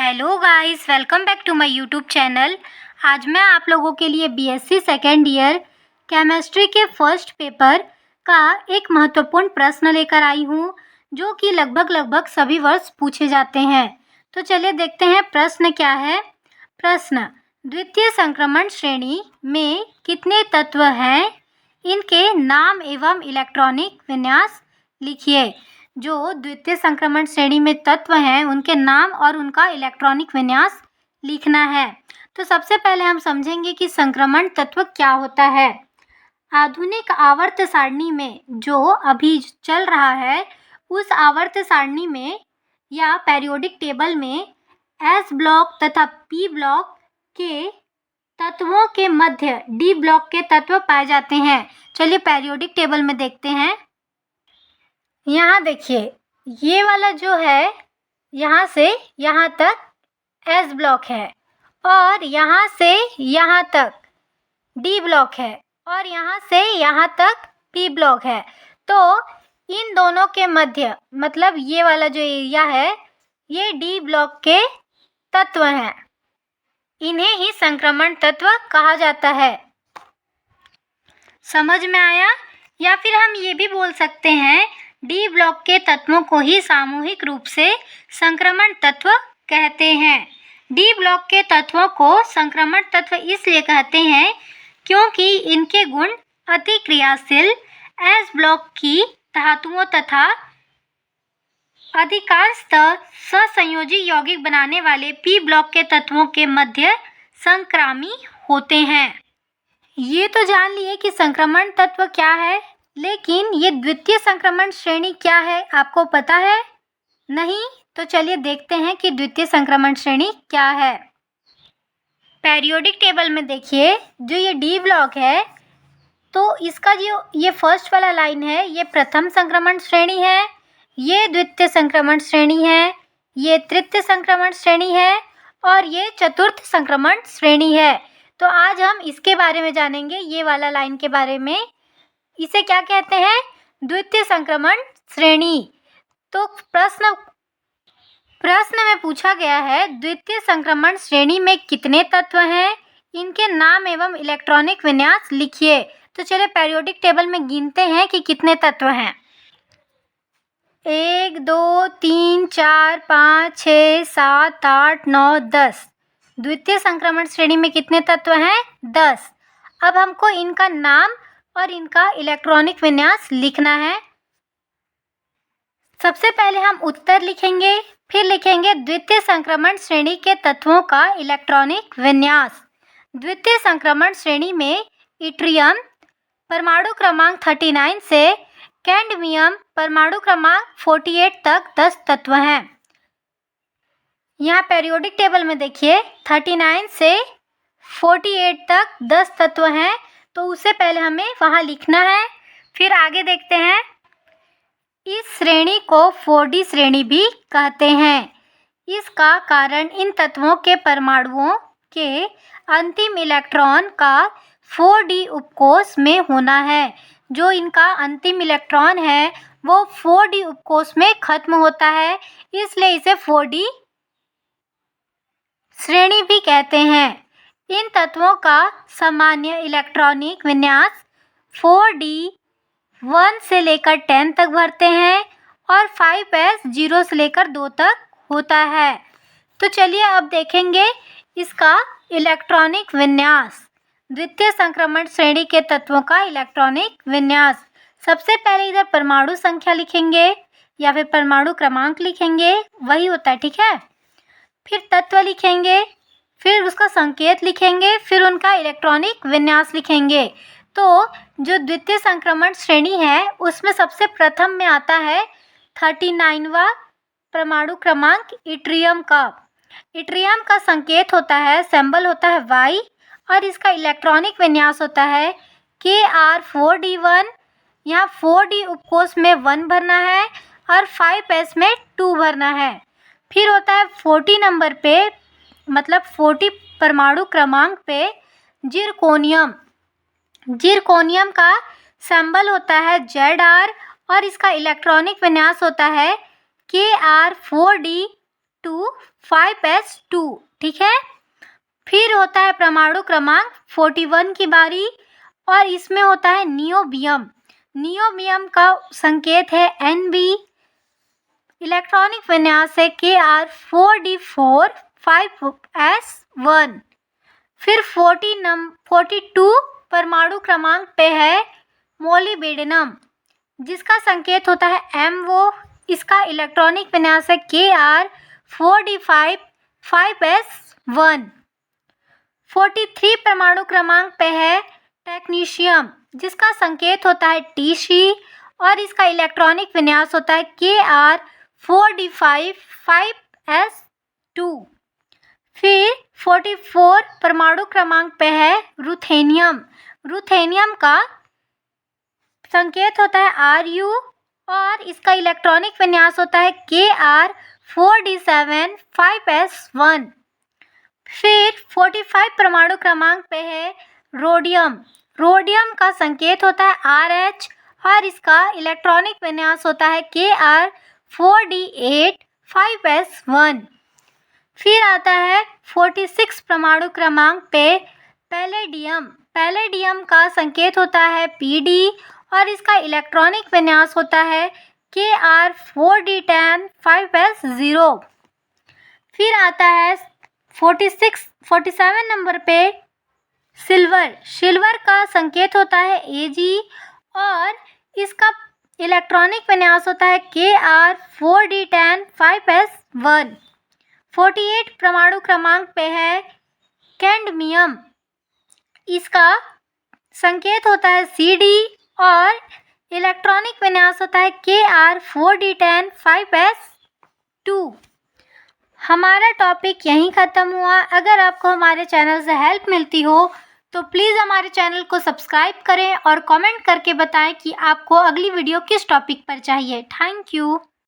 Hello guys, welcome back to my YouTube channel. आज मैं आप लोगों के लिए बीएससी सेकेंड ईयर केमिस्ट्री के फर्स्ट पेपर का एक महत्वपूर्ण प्रश्न लेकर आई हूँ, जो कि लगभग सभी वर्ष पूछे जाते हैं। तो चलिए देखते हैं प्रश्न क्या है। प्रश्न, द्वितीय संक्रमण श्रेणी में कितने तत्व हैं? इनके नाम एवं इलेक्ट्रॉनिक विन्यास लिखिए। जो द्वितीय संक्रमण श्रेणी में तत्व हैं उनके नाम और उनका इलेक्ट्रॉनिक विन्यास लिखना है। तो सबसे पहले हम समझेंगे कि संक्रमण तत्व क्या होता है। आधुनिक आवर्त सारणी में जो अभी चल रहा है, उस आवर्त सारणी में या पेरियोडिक टेबल में एस ब्लॉक तथा पी ब्लॉक के तत्वों के मध्य डी ब्लॉक के तत्व पाए जाते हैं। चलिए पेरियोडिक टेबल में देखते हैं। यहाँ देखिए, ये वाला जो है, यहाँ से यहाँ तक एस ब्लॉक है और यहाँ से यहाँ तक डी ब्लॉक है और यहाँ से यहाँ तक पी ब्लॉक है। तो इन दोनों के मध्य, मतलब ये वाला जो एरिया है, ये डी ब्लॉक के तत्व हैं। इन्हें ही संक्रमण तत्व कहा जाता है। समझ में आया? या फिर हम ये भी बोल सकते हैं, डी ब्लॉक के तत्वों को ही सामूहिक रूप से संक्रमण तत्व कहते हैं। डी ब्लॉक के तत्वों को संक्रमण तत्व इसलिए कहते हैं क्योंकि इनके गुण अति क्रियाशील एस ब्लॉक की धातुओं तथा अधिकांशतः सहसंयोजी यौगिक बनाने वाले पी ब्लॉक के तत्वों के मध्य संक्रामी होते हैं। ये तो जान लिए कि संक्रमण तत्व क्या है, लेकिन ये द्वितीय संक्रमण श्रेणी क्या है, आपको पता है? नहीं? तो चलिए देखते हैं कि द्वितीय संक्रमण श्रेणी क्या है। पेरियोडिक टेबल में देखिए, जो ये डी ब्लॉक है, तो इसका जो ये फर्स्ट वाला लाइन है, ये प्रथम संक्रमण श्रेणी है, ये द्वितीय संक्रमण श्रेणी है, ये तृतीय संक्रमण श्रेणी है और ये चतुर्थ संक्रमण श्रेणी है। तो आज हम इसके बारे में जानेंगे, ये वाला लाइन के बारे में। इसे क्या कहते हैं? द्वितीय संक्रमण श्रेणी। तो प्रश्न में पूछा गया है, द्वितीय संक्रमण श्रेणी में कितने तत्व हैं? इनके नाम एवं इलेक्ट्रॉनिक विन्यास लिखिए। तो चलिए पेरियोडिक टेबल में गिनते हैं कि कितने तत्व हैं। 1 2 3 4 5 6 7 8 9 10। द्वितीय संक्रमण श्रेणी में कितने तत्व हैं? 10। अब हमको इनका नाम और इनका इलेक्ट्रॉनिक विन्यास लिखना है। सबसे पहले हम उत्तर लिखेंगे, फिर लिखेंगे द्वितीय संक्रमण श्रेणी के तत्वों का इलेक्ट्रॉनिक विन्यास। द्वितीय संक्रमण श्रेणी में इट्रियम परमाणु क्रमांक 39 से कैडमियम परमाणु क्रमांक 48 तक 10 तत्व हैं। यहाँ पेरियोडिक टेबल में देखिए, 39 से 48 तक 10 तत्व हैं, तो उससे पहले हमें वहाँ लिखना है। फिर आगे देखते हैं। इस श्रेणी को 4D श्रेणी भी कहते हैं। इसका कारण इन तत्वों के परमाणुओं के अंतिम इलेक्ट्रॉन का 4D उपकोष में होना है। जो इनका अंतिम इलेक्ट्रॉन है वो 4D उपकोष में खत्म होता है, इसलिए इसे 4D श्रेणी भी कहते हैं। इन तत्वों का सामान्य इलेक्ट्रॉनिक विन्यास 4D 1 से लेकर 10 तक भरते हैं और 5s 0 से लेकर 2 तक होता है। तो चलिए अब देखेंगे इसका इलेक्ट्रॉनिक विन्यास। द्वितीय संक्रमण श्रेणी के तत्वों का इलेक्ट्रॉनिक विन्यास। सबसे पहले इधर परमाणु संख्या लिखेंगे या फिर परमाणु क्रमांक लिखेंगे, वही होता है, ठीक है। फिर तत्व लिखेंगे, फिर उसका संकेत लिखेंगे, फिर उनका इलेक्ट्रॉनिक विन्यास लिखेंगे। तो जो द्वितीय संक्रमण श्रेणी है उसमें सबसे प्रथम में आता है 39वां परमाणु क्रमांक इट्रियम का। इट्रियम का संकेत होता है, सिंबल होता है Y और इसका इलेक्ट्रॉनिक विन्यास होता है Kr4D1। यहाँ 4D उपकोष में 1 भरना है और 5s में 2 भरना है। फिर होता है 40 नंबर पे, मतलब 40 परमाणु क्रमांक पे जिरकोनियम। जिरकोनियम का सिंबल होता है Zr और इसका इलेक्ट्रॉनिक विन्यास होता है Kr4D2। टू 5s2, ठीक है। फिर होता है परमाणु क्रमांक 41 की बारी, और इसमें होता है नियोबियम। नियोबियम का संकेत है Nb, इलेक्ट्रॉनिक विन्यास है Kr4d4 5s1। फिर 42 परमाणु क्रमांक पे है मोलिब्डेनम, जिसका संकेत होता है MO, इसका इलेक्ट्रॉनिक विन्यास है Kr4d5 5s1। 43 परमाणु क्रमांक पे है टेक्नीशियम, जिसका संकेत होता है Tc, और इसका इलेक्ट्रॉनिक विन्यास होता है Kr4d5 5s2। फिर 44 परमाणु क्रमांक पे है रुथेनियम। रुथेनियम का संकेत होता है Ru, और इसका इलेक्ट्रॉनिक विन्यास होता है Kr4d7 5s1। फिर 45 परमाणु क्रमांक पे है रोडियम। रोडियम का संकेत होता है Rh, और इसका इलेक्ट्रॉनिक विन्यास होता है Kr4d8 5s1। फिर आता है 46 परमाणु क्रमांक पे पैलेडियम। पैलेडियम का संकेत होता है Pd, और इसका इलेक्ट्रॉनिक विन्यास होता है Kr4d10 5s0। फिर आता है 47 नंबर पे सिल्वर। सिल्वर का संकेत होता है Ag, और इसका इलेक्ट्रॉनिक विन्यास होता है Kr4d10 5s1। 48 परमाणु क्रमांक पे है कैडमियम। इसका संकेत होता है Cd, और इलेक्ट्रॉनिक विन्यास होता है Kr4d10 5s2। हमारा टॉपिक यहीं ख़त्म हुआ। अगर आपको हमारे चैनल से हेल्प मिलती हो तो प्लीज़ हमारे चैनल को सब्सक्राइब करें और कमेंट करके बताएं कि आपको अगली वीडियो किस टॉपिक पर चाहिए। Thank you.